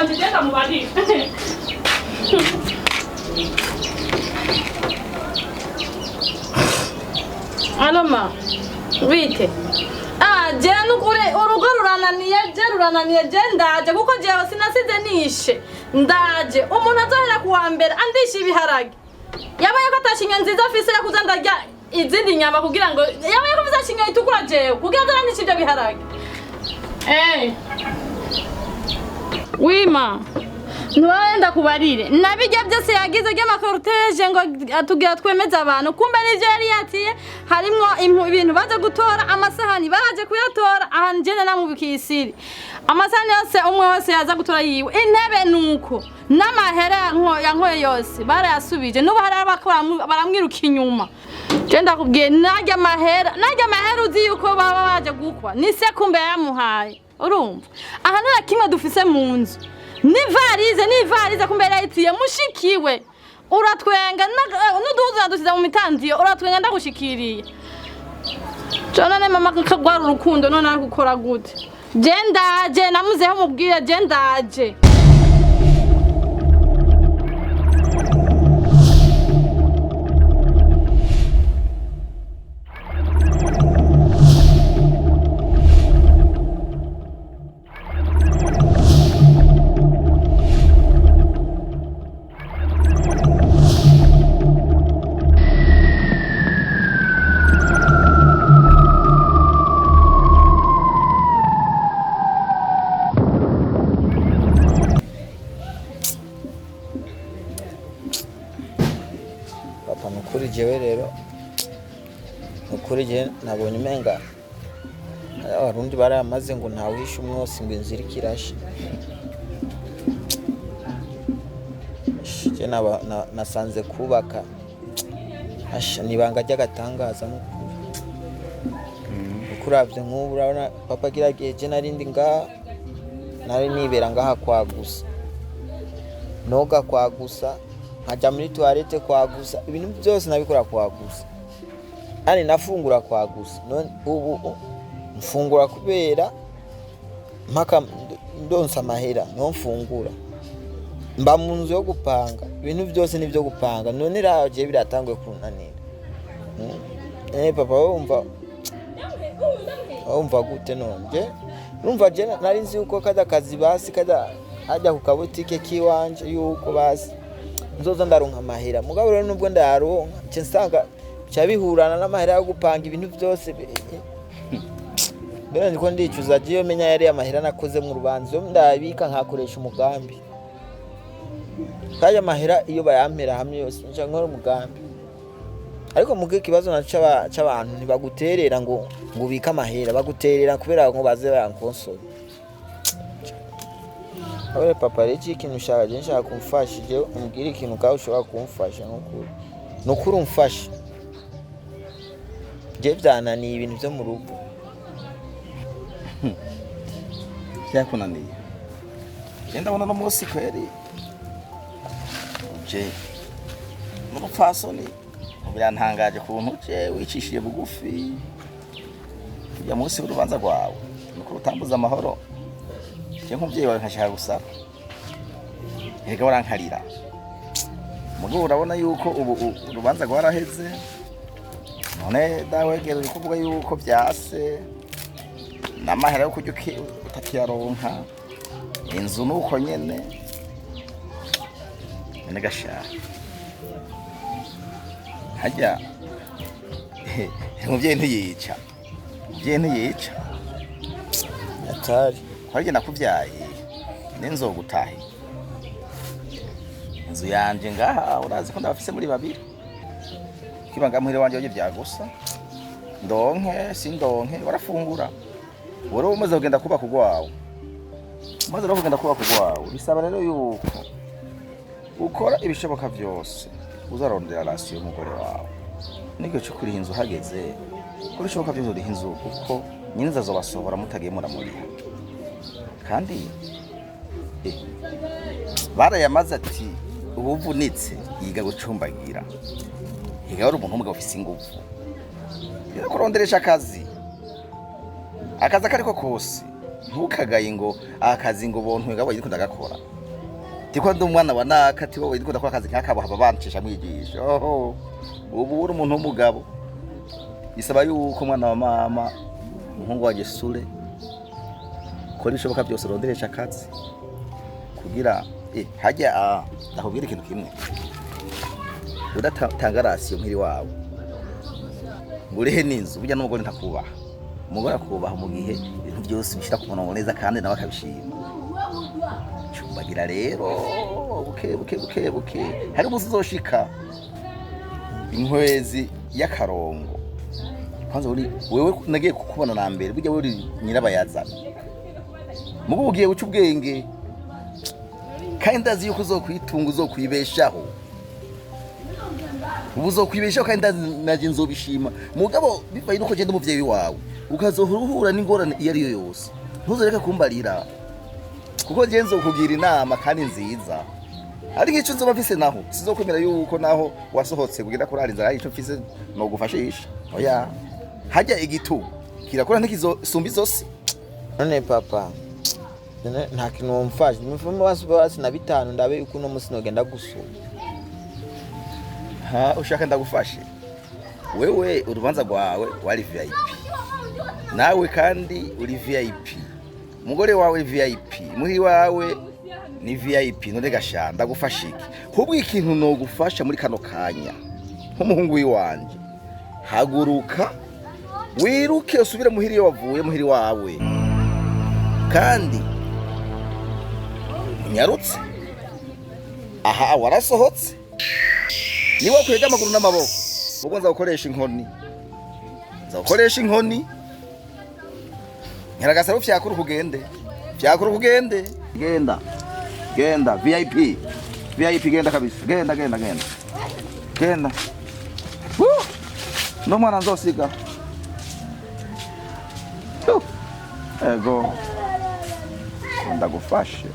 wanje genda mubari. Aloma. Wite. Je nukure urugo rurananiye je ndaje kuko jewe sinasize nishe. Ndaje umuntu azohera kuwa mbere andisha ibiharage. Yabaye ko atashinga nziza afise ya kuza ndarya izindi nyama kugira ngo yabaye ko bizashinga itukura jewe kugira ngo andisha ibyo biharage. Wima. Ntiwenda kubarire nabijya byose yagize ry'amakorteje ngo atugira twemeza abantu kumbe n'ivyo yari yatiye harimwo ibintu baje gutora amasahani baraje kuyatora ahanjene namubikisiri amasahani yose umwe wose yaza gutora yiwe intebe nuko n'amahera yankoye yose barayasubije nuko hari abakora baramwiruka inyuma je ndakubwiye najya mahera uzi yuko baba baje gukwa ni se kumbe yamuhaye urumva aha nta kimwe dufise mu nzu Nivarize kumbera yitiye mushikiwe uratwenga n'uduhuza dusize mu mitandiyo uratwenga ndagushikiriye Jona mama kakagwara urukundo none ari gukora gute je ndaje namuzeho mubwira je ndaje jewe rero ukuri je nabonye umenga abarundi baramaze ngo ntawisha umwose ngo inzira ikirashe je nasanze kubaka nibanga ry'agatangaza ukuravye nk'ubu urabona papa giragiye je narindi nari nibera ngaha kwagusa noga kwagusa nkaja muri toilette kwagusa ibintu byose nabikora kwagusa ani nafungura kwagusa none ubu mfungura kubera mpaka ndonsa amahera no mfungura mba mu nzu yo gupanga ibintu byose nibyo gupanga none raje biratangwe kunanira papa wumva gute none urumva je nari nzi uko kada kazi basi kada ajya ku kabutike kiwanje yuko basi nzoza ndaronka amahera mugabo rero nubwo ndaronka nce nsanga cyabihurana n'amahera yo gupanga ibintu byose bera ndiko ndicuza je menya yari amahera nakoze mu rubanzo ndabika nkakoresha umugambi kaya mahera iyo bayampera hamwe yose nca nkora umugambi ariko muge kibazo c'abantu ntibaguterera ngo ubika amahera baguterera kubera ngo baze bayankonsole Awe papa reki ikintu ushaka je nshaka kumfashije umbwira ikintu kawe ushobora kumfasha nukuri umfasha je byananiye ibintu byo mu rugo cyakunaniye genda bona no munsi kweri je n'urupfasoni birantangaje kuntu je wicishije bugufi ya munsi w'urubanza rwawe nuko rutambuza amahoro je nk'umuvyeyi wawe nkashaka gusaba erega warankarira mugo urabona yuko ubu urubanza rwaraheze none dawegera uri kuvuga yuko byase n'amahera yo kurya utakiyaronka inzu nuko nyene nene gashaka hajya umuvyeyi ntiyica atari Kwage nakuvyaye n'inzogutahe inzu yanje ngaha urazi ko ndafise muri babiri kibanga muhire wanje waje byagusa ndonke sindonke warafungura woro umaze kugenda kuba kugwawe bisaba rero yuko ukora ibishoboka byose uzarondera rasiyo y'umugore wawe nigyo cyo kuri inzu hageze ko bishoboka byose uri inzu kuko nyine azobasohora mutagiye muramuriha kandi barayamaze ati ubuvunitse yiga gucumbagira yiga ari umuntu umugabo ufise ingufu kuronderesha akazi akariko kose ntukagaye ngo akazi ngo bontu ngabo yiko ndagakora tiko ndi umwana wa naka tibo yiko ndakora akazi nk'akabo haba bancisha mwigisha oho ubu uri umuntu w'umugabo bisaba yuko umwana wa mama umuhungu wa Gisure kora ishoboka byose ronderesha akazi kugira hajya ndakubwira ikintu kimwe udatanga rasiyo mpiri wawe ngurihe n'inzu burya n'umugore ntakubaha umugore akubaha mu gihe ibintu byose bishira ku murongo neza kandi nawe akabishima cumbagira rero buke hari umunsi uzoshika inkwezi y'akarongo kwanza wewe nagiye kukubona na mbere burya wewe nyirabayazana mugo ugiye guca ubwenge kandi ndazi yuko uzokwitunga uzokwibeshaho ubu uzokwibeshaho kandi ndazi naje nzobishima mugabo bivaye nuko genda umuvyeyi wawe ukazohura n'ingorane iyo ariyo yose ntuzoreka kumbarira kuko je nzokugira inama kandi nziza ari nk'ico nzoba mfise naho sizokwemera yuko naho wasohotse kugira kurara inzara ico mfise no gufashisha oya hajya igitugu kirakora ntikizosumba izosi none papa nta kintu wumfashe nimufuma basi na bitanu ndabe uko no musi nogenda gusuma ushaka ndagufashe wewe urubanza rwawe wari VIP nawe kandi uri VIP umugore wawe VIP muhi wawe ni VIP none gashanda ndagufasha iki hubwo ikintu no gufasha muri kano kanya nk'umuhungu wiwanje haguruka wiruke usubire muhiri yo wavuye muhiri wawe kandi nyarutse aha warasohotse niba kwega amaguru n'amaboko ubwo nzakoresha inkoni nyiragasaro vyakuru kugende genda VIP genda kabisa genda no mwana nzosiga ego ndagufashe